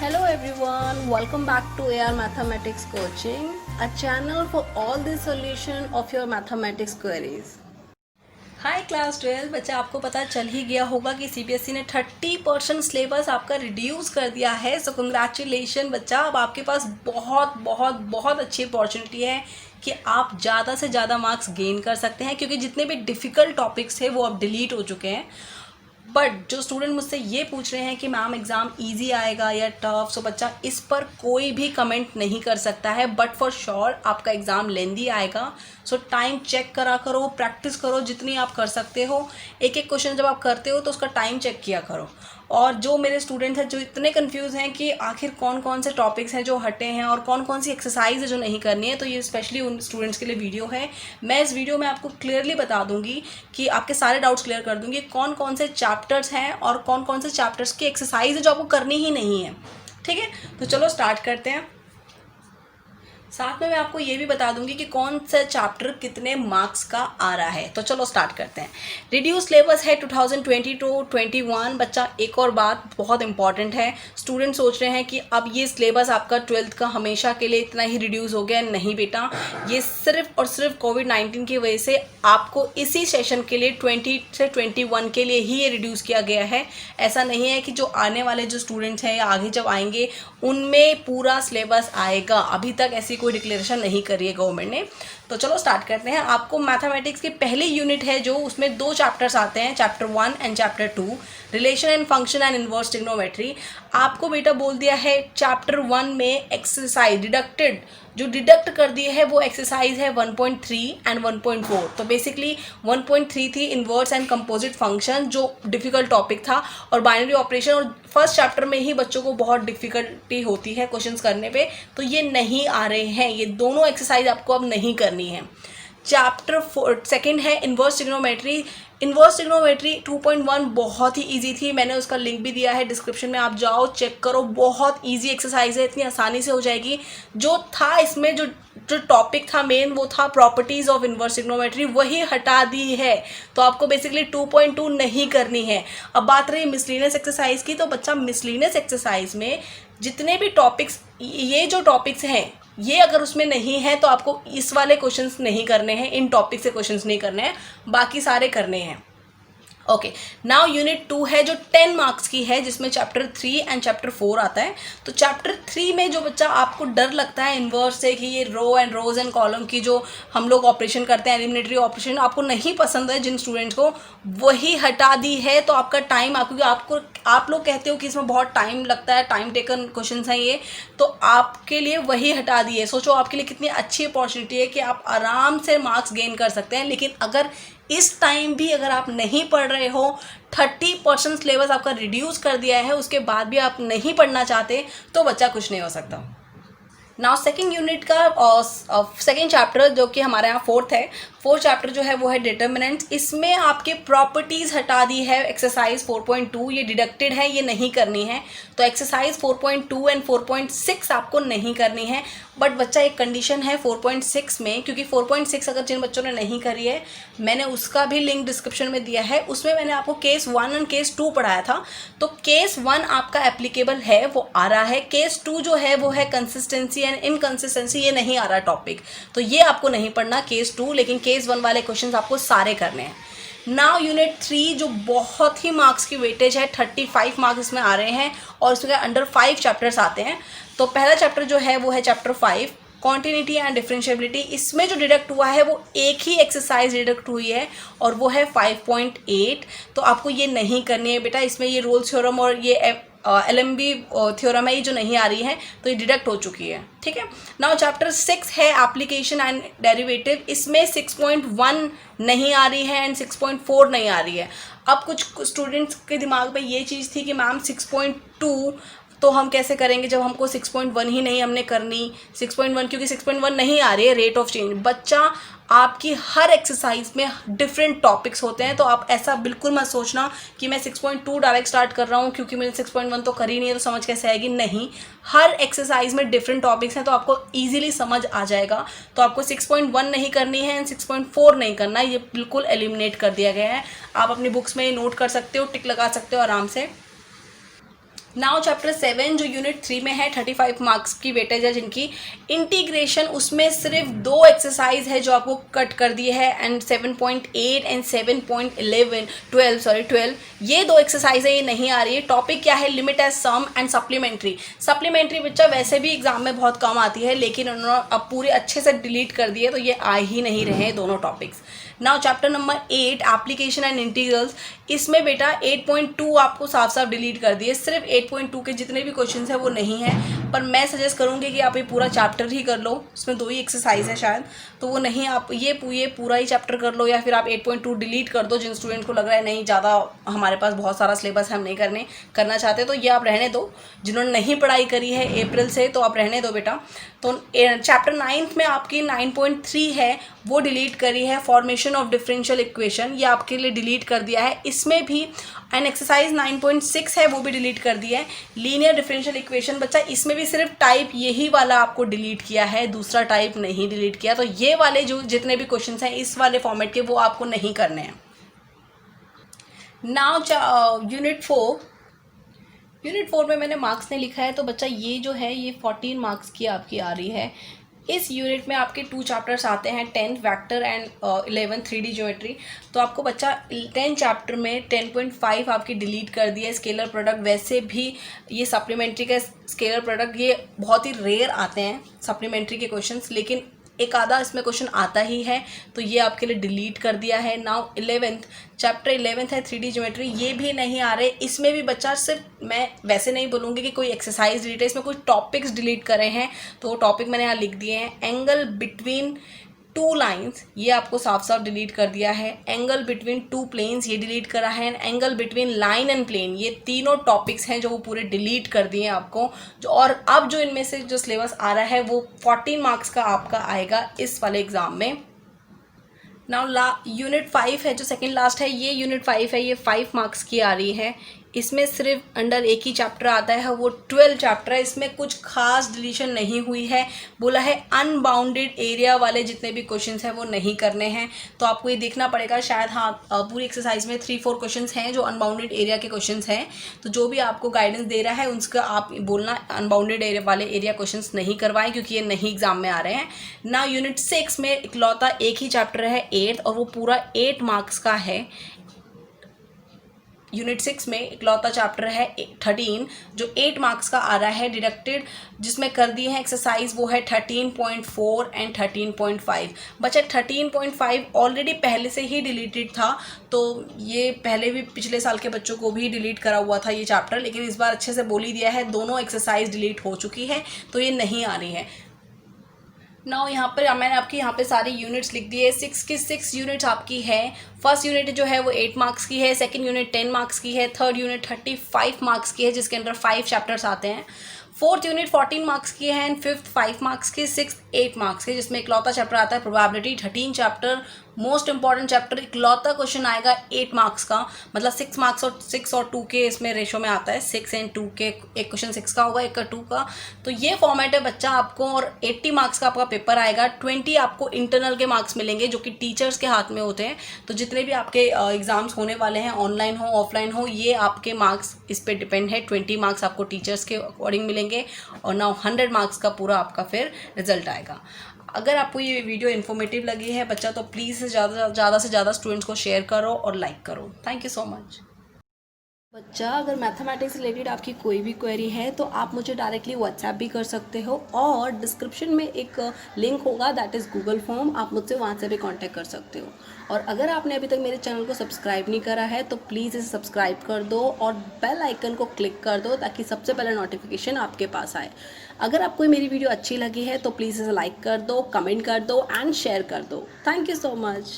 Hello everyone, welcome back to AR Mathematics Coaching, a channel for all the solution of your mathematics queries. Hi class 12 बच्चा, आपको पता चल ही गया होगा कि सीबीएसई ने 30% सिलेबस आपका रिड्यूस कर दिया है। सो कंग्रेचुलेशन बच्चा, अब आपके पास बहुत बहुत बहुत अच्छी अपॉर्चुनिटी है कि आप ज़्यादा से ज़्यादा मार्क्स गेन कर सकते हैं, क्योंकि जितने भी डिफ़िकल्ट टॉपिक्स थे वो अब डिलीट हो चुके हैं। बट जो स्टूडेंट मुझसे ये पूछ रहे हैं कि मैम एग्ज़ाम इजी आएगा या टफ, सो बच्चा इस पर कोई भी कमेंट नहीं कर सकता है। बट फॉर श्योर आपका एग्ज़ाम लेंदी आएगा। सो टाइम चेक करा करो, प्रैक्टिस करो जितनी आप कर सकते हो। एक एक क्वेश्चन जब आप करते हो तो उसका टाइम चेक किया करो। और जो मेरे स्टूडेंट्स हैं जो इतने कंफ्यूज हैं कि आखिर कौन कौन से टॉपिक्स हैं जो हटे हैं और कौन कौन सी एक्सरसाइज है जो नहीं करनी है, तो ये स्पेशली उन स्टूडेंट्स के लिए वीडियो है। मैं इस वीडियो में आपको क्लियरली बता दूंगी कि आपके सारे डाउट्स क्लियर कर दूंगी, कौन कौन से चैप्टर्स हैं और कौन कौन से चैप्टर्स की एक्सरसाइज है जो आपको करनी ही नहीं है। ठीक है, तो चलो स्टार्ट करते हैं। साथ में मैं आपको ये भी बता दूंगी कि कौन सा चैप्टर कितने मार्क्स का आ रहा है। तो चलो स्टार्ट करते हैं। रिड्यूस सिलेबस है 2022-21। बच्चा एक और बात बहुत इंपॉर्टेंट है, स्टूडेंट सोच रहे हैं कि अब ये सिलेबस आपका 12th का हमेशा के लिए इतना ही रिड्यूस हो गया। नहीं बेटा, ये सिर्फ और सिर्फ कोविड-19 की वजह से आपको इसी सेशन के लिए 20 से 21 के लिए ही ये रिड्यूस किया गया है। ऐसा नहीं है कि जो आने वाले जो स्टूडेंट्स हैं या आगे जब आएंगे उनमें पूरा सिलेबस आएगा। अभी तक ऐसी कोई डिक्लेरेशन नहीं करी है गवर्नमेंट ने। तो चलो स्टार्ट करते हैं। आपको मैथमेटिक्स की पहली यूनिट है जो उसमें 2 चैप्टर्स आते हैं, chapter 1 and chapter 2, relation and function and inverse trigonometry. आपको बेटा बोल दिया है चैप्टर 1 में एक्सरसाइज डिडक्टेड, जो डिडक्ट कर दिए है वो एक्सरसाइज है 1.3 एंड 1.4। तो बेसिकली 1.3 थी इन्वर्स एंड कंपोजिट फंक्शन, जो डिफ़िकल्ट टॉपिक था, और बाइनरी ऑपरेशन। और फर्स्ट चैप्टर में ही बच्चों को बहुत डिफ़िकल्टी होती है क्वेश्चंस करने पे, तो ये नहीं आ रहे हैं। ये दोनों एक्सरसाइज आपको अब नहीं करनी है। चैप्टर 2 है इन्वर्स ट्रिग्नोमेट्री। इन्वर्स ट्रिग्नोमेट्री 2.1 बहुत ही इजी थी, मैंने उसका लिंक भी दिया है डिस्क्रिप्शन में, आप जाओ चेक करो। बहुत इजी एक्सरसाइज है, इतनी आसानी से हो जाएगी। जो था इसमें जो टॉपिक था मेन, वो था प्रॉपर्टीज़ ऑफ इन्वर्स ट्रिग्नोमेट्री, वही हटा दी है। तो आपको बेसिकली 2.2 नहीं करनी है। अब बात रही मिसलिनियस एक्सरसाइज की, तो बच्चा मिसलिनियस एक्सरसाइज में जितने भी टॉपिक्स, ये जो टॉपिक्स हैं ये अगर उसमें नहीं है तो आपको इस वाले क्वेश्चंस नहीं करने हैं, इन टॉपिक से क्वेश्चंस नहीं करने हैं, बाकी सारे करने हैं। ओके, नाउ यूनिट 2 है जो 10 मार्क्स की है, जिसमें चैप्टर 3 एंड चैप्टर 4 आता है। तो चैप्टर 3 में जो बच्चा आपको डर लगता है इन्वर्स से कि ये row and rows and column की जो हम लोग ऑपरेशन करते हैं, एलिमिनेटरी ऑपरेशन, आपको नहीं पसंद है जिन स्टूडेंट्स को, वही हटा दी है। तो आपका टाइम, आपको आप लोग कहते हो कि इसमें बहुत टाइम लगता है, टाइम टेकन क्वेश्चन हैं ये, तो आपके लिए वही हटा दी है। सोचो आपके लिए कितनी अच्छी अपॉर्चुनिटी है कि आप आराम से मार्क्स गेन कर सकते हैं। लेकिन अगर इस टाइम भी अगर आप नहीं पढ़ रहे हो, 30% सिलेबस आपका रिड्यूस कर दिया है, उसके बाद भी आप नहीं पढ़ना चाहते, तो बच्चा कुछ नहीं हो सकता। नाउ सेकेंड यूनिट का सेकेंड चैप्टर जो कि हमारे यहाँ 4th है, 4th चैप्टर जो है वो है डिटर्मिनेंट्स। इसमें आपके प्रॉपर्टीज़ हटा दी है एक्सरसाइज 4.2, ये डिडक्टेड है, ये नहीं करनी है। तो एक्सरसाइज 4.2 एंड 4.6 आपको नहीं करनी है। बट बच्चा एक कंडीशन है 4.6 में, क्योंकि 4.6 अगर जिन बच्चों ने नहीं करी है, मैंने उसका भी लिंक डिस्क्रिप्शन में दिया है। उसमें मैंने आपको केस 1 एंड केस 2 पढ़ाया था। तो केस 1 आपका एप्लीकेबल है, वो आ रहा है। केस 2 जो है वो है कंसिस्टेंसी एंड इनकंसिस्टेंसी, ये नहीं आ रहा टॉपिक, तो ये आपको नहीं पढ़ना केस 2। लेकिन केस 1 वाले क्वेश्चन आपको सारे करने हैं। नाउ यूनिट 3 जो बहुत ही मार्क्स की वेटेज है, 35 मार्क्स इसमें आ रहे हैं, और इसमें अंडर 5 चैप्टर्स आते हैं। तो पहला चैप्टर जो है वो है चैप्टर 5, कॉन्टिन्यूटी एंड डिफरेंशिएबिलिटी। इसमें जो डिडक्ट हुआ है वो एक ही एक्सरसाइज डिडक्ट हुई है, और वो है 5.8। तो आपको ये नहीं करनी है बेटा। इसमें ये रोल्स थ्योरम और ये LMB थ्योरम है, ये जो नहीं आ रही है, तो ये डिडक्ट हो चुकी है। ठीक है, नाउ चैप्टर 6 है एप्लीकेशन एंड डेरिवेटिव। इसमें 6.1 नहीं आ रही है एंड 6.4 नहीं आ रही है। अब कुछ स्टूडेंट्स के दिमाग में ये चीज़ थी कि मैम 6.2 तो हम कैसे करेंगे जब हमको 6.1 ही नहीं हमने करनी। 6.1 क्योंकि 6.1 नहीं आ रही है रेट ऑफ चेंज। बच्चा आपकी हर एक्सरसाइज में डिफरेंट टॉपिक्स होते हैं, तो आप ऐसा बिल्कुल मत सोचना कि मैं 6.2 डायरेक्ट स्टार्ट कर रहा हूँ क्योंकि मैंने 6.1 तो करी नहीं है तो समझ कैसे आएगी। नहीं, हर एक्सरसाइज में डिफरेंट टॉपिक्स हैं, तो आपको ईजिली समझ आ जाएगा। तो आपको 6.1 नहीं करनी है एंड 6.4 नहीं करना, ये बिल्कुल एलिमिनेट कर दिया गया है। आप अपनी बुक्स में नोट कर सकते हो, टिक लगा सकते हो आराम से। नाउ चैप्टर 7 जो यूनिट 3 में है 35 मार्क्स की वेटेज है जिनकी इंटीग्रेशन, उसमें सिर्फ 2 एक्सरसाइज है जो आपको कट कर दिए है एंड 7.8 एंड 12 ये 2 एक्सरसाइज है, ये नहीं आ रही है। टॉपिक क्या है? Limit as sum and supplementary बच्चा वैसे भी एग्जाम में बहुत कम आती है, लेकिन उन्होंने अब पूरे अच्छे से डिलीट कर दिए, तो ये आ ही नहीं रहे हैं दोनों topics. Now chapter number 8 application and integrals, इसमें बेटा 8.2 आपको साफ साफ डिलीट कर दिए, सिर्फ 8.2 के जितने भी क्वेश्चन है वो नहीं है, पर मैं सजेस्ट करूँगी कि आप ये पूरा चैप्टर ही कर लो, उसमें 2 ही एक्सरसाइज है शायद, तो वो नहीं, आप ये पूरा ही चैप्टर कर लो, या फिर आप 8.2 डिलीट कर दो। जिन स्टूडेंट को लग रहा है नहीं ज़्यादा हमारे पास बहुत सारा सिलेबस हम नहीं करना चाहते, तो ये आप रहने दो। जिन्होंने नहीं पढ़ाई करी है अप्रैल से, तो आप रहने दो बेटा। तो चैप्टर 9 में आपकी 9.3 है वो डिलीट करी है, फॉर्मेशन ऑफ डिफरेंशियल इक्वेशन, ये आपके लिए डिलीट कर दिया है। इसमें भी एंड एक्सरसाइज 9.6 है वो भी डिलीट कर दिया है। लीनियर डिफरेंशियल इक्वेशन बच्चा, इसमें भी सिर्फ टाइप यही वाला आपको डिलीट किया है, दूसरा टाइप नहीं डिलीट किया। तो ये वाले जो जितने भी क्वेश्चन हैं इस वाले फॉर्मेट के, वो आपको नहीं करने हैं। नाउ यूनिट 4 में मैंने मार्क्स नहीं लिखा है, तो बच्चा ये जो है ये 14 मार्क्स की आपकी आ रही है। इस यूनिट में आपके 2 चैप्टर्स आते हैं, 10 वेक्टर एंड 11 3D ज्योमेट्री। तो आपको बच्चा 10 चैप्टर में 10.5 आपकी डिलीट कर दिया है। स्केलर प्रोडक्ट, वैसे भी ये सप्लीमेंट्री का स्केलर प्रोडक्ट ये बहुत ही रेयर आते हैं सप्लीमेंट्री के क्वेश्चंस, लेकिन एक आधा इसमें क्वेश्चन आता ही है, तो ये आपके लिए डिलीट कर दिया है। नाउ चैप्टर 11 है 3D ज्योमेट्री, ये भी नहीं आ रहे। इसमें भी बच्चा, सिर्फ मैं वैसे नहीं बोलूँगी कि कोई एक्सरसाइज डिलीट है, इसमें कुछ टॉपिक्स डिलीट करे हैं, तो वो टॉपिक मैंने यहाँ लिख दिए हैं। एंगल बिटवीन 2 लाइन्स, ये आपको साफ साफ डिलीट कर दिया है। एंगल बिटवीन 2 प्लेन्स, ये डिलीट करा है। Angle between line and plane, ये तीनों टॉपिक्स हैं जो वो पूरे डिलीट कर दिए हैं आपको। जो और अब जो इनमें से जो सिलेबस आ रहा है वो 14 मार्क्स का आपका आएगा इस वाले एग्ज़ाम में। नाउ यूनिट 5 है जो सेकंड लास्ट है, ये यूनिट 5 है, ये 5 मार्क्स की आ रही है। इसमें सिर्फ अंडर एक ही चैप्टर आता है, वो 12 चैप्टर है। इसमें कुछ खास डिलीशन नहीं हुई है, बोला है अनबाउंडेड एरिया वाले जितने भी क्वेश्चंस हैं वो नहीं करने हैं। तो आपको ये देखना पड़ेगा, शायद हाँ पूरी एक्सरसाइज में 3-4 क्वेश्चंस हैं जो अनबाउंडेड एरिया के क्वेश्चंस हैं। तो जो भी आपको गाइडेंस दे रहा है उसका आप बोलना अनबाउंडेड एरिया वाले एरिया क्वेश्चंस नहीं करवाएं, क्योंकि ये नहीं एग्जाम में आ रहे हैं ना। यूनिट 6 में इकलौता एक ही चैप्टर है 8th, और वो पूरा 8 मार्क्स का है। यूनिट 6 में इकलौता चैप्टर है 13 जो 8 मार्क्स का आ रहा है डिडक्टेड, जिसमें कर दिए हैं एक्सरसाइज, वो है 13.4 एंड 13.5। बच्चा 13.5 ऑलरेडी पहले से ही डिलीटेड था, तो ये पहले भी पिछले साल के बच्चों को भी डिलीट करा हुआ था ये चैप्टर, लेकिन इस बार अच्छे से बोल ही दिया है, दोनों एक्सरसाइज डिलीट हो चुकी है, तो ये नहीं आ रही है। नाउ यहाँ पर मैंने आपकी यहाँ पे सारी यूनिट्स लिख दी है। 6 की 6 यूनिट्स आपकी है। फर्स्ट यूनिट जो है वो 8 मार्क्स की है, सेकंड यूनिट 10 मार्क्स की है, थर्ड यूनिट 35 मार्क्स की है जिसके अंदर 5 चैप्टर्स आते हैं, फोर्थ यूनिट 14 मार्क्स की है, एंड फिफ्थ 5 मार्क्स की, सिक्स्थ 8 मार्क्स की, जिसमें इकलौता चैप्टर आता है probability. 13 chapter, most important chapter, इकलौता क्वेश्चन आएगा 8 मार्क्स का, मतलब 6 मार्क्स और 6 और 2 के इसमें रेशो में आता है, 6 एंड 2 के, एक क्वेश्चन 6 का होगा, एक का 2 का। तो ये फॉर्मेट है बच्चा आपको, और 80 मार्क्स का आपका पेपर आएगा। 20 आपको इंटरनल के मार्क्स मिलेंगे जो कि टीचर्स के हाथ में होते हैं। तो जितने भी आपके एग्जाम्स होने वाले हैं, ऑनलाइन हो ऑफलाइन हो, ये आपके मार्क्स इस पर डिपेंड है। 20 मार्क्स आपको टीचर्स के अकॉर्डिंग मिलेंगे, और नाउ 100 मार्क्स का पूरा आपका फिर रिजल्ट आएगा। अगर आपको ये वीडियो इन्फॉर्मेटिव लगी है बच्चा, तो प्लीज़ ज़्यादा से ज़्यादा स्टूडेंट्स को शेयर करो और लाइक करो। Thank you so much. बच्चा, अगर मैथमेटिक्स से रिलेटेड आपकी कोई भी क्वेरी है तो आप मुझे डायरेक्टली व्हाट्सएप भी कर सकते हो, और डिस्क्रिप्शन में एक लिंक होगा, दैट इज़ गूगल फॉर्म, आप मुझसे वहाँ से भी कांटेक्ट कर सकते हो। और अगर आपने अभी तक मेरे चैनल को सब्सक्राइब नहीं करा है तो प्लीज़ इसे सब्सक्राइब कर दो और बेल आइकन को क्लिक कर दो, ताकि सबसे पहले नोटिफिकेशन आपके पास आए। अगर आपको मेरी वीडियो अच्छी लगी है तो प्लीज़ इसे लाइक कर दो, कमेंट कर दो एंड शेयर कर दो। Thank you so much.